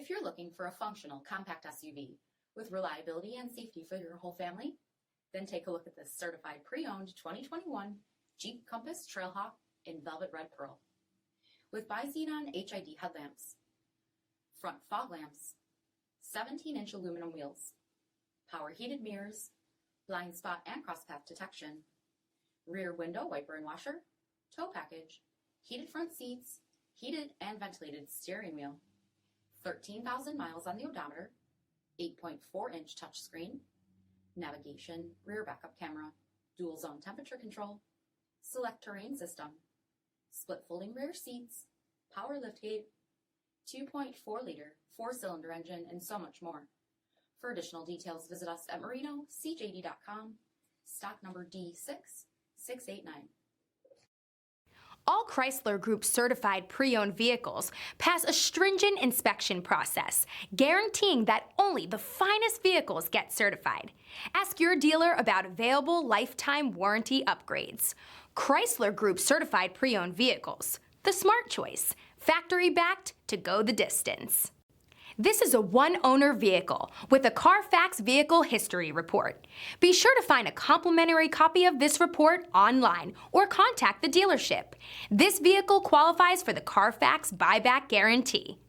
If you're looking for a functional compact SUV with reliability and safety for your whole family, then take a look at this certified pre-owned 2021 Jeep Compass Trailhawk in Velvet Red Pearl. With BI-XENON HID headlamps, front fog lamps, 17-inch aluminum wheels, power heated mirrors, blind spot and crosspath detection, rear window wiper and washer, tow package, heated front seats, heated and ventilated steering wheel, 13,000 miles on the odometer, 8.4-inch touchscreen, navigation, rear backup camera, dual zone temperature control, SELEC-TERRAIN system, split folding rear seats, power liftgate, 2.4-liter, 4-cylinder engine, and so much more. For additional details, visit us at MarinoCJD.com, stock number D6689. All Chrysler Group certified pre-owned vehicles pass a stringent inspection process, guaranteeing that only the finest vehicles get certified. Ask your dealer about available lifetime warranty upgrades. Chrysler Group certified pre-owned vehicles, the smart choice, factory backed to go the distance. This is a one-owner vehicle with a CARFAX vehicle history report. Be sure to find a complimentary copy of this report online or contact the dealership. This vehicle qualifies for the CARFAX buyback guarantee.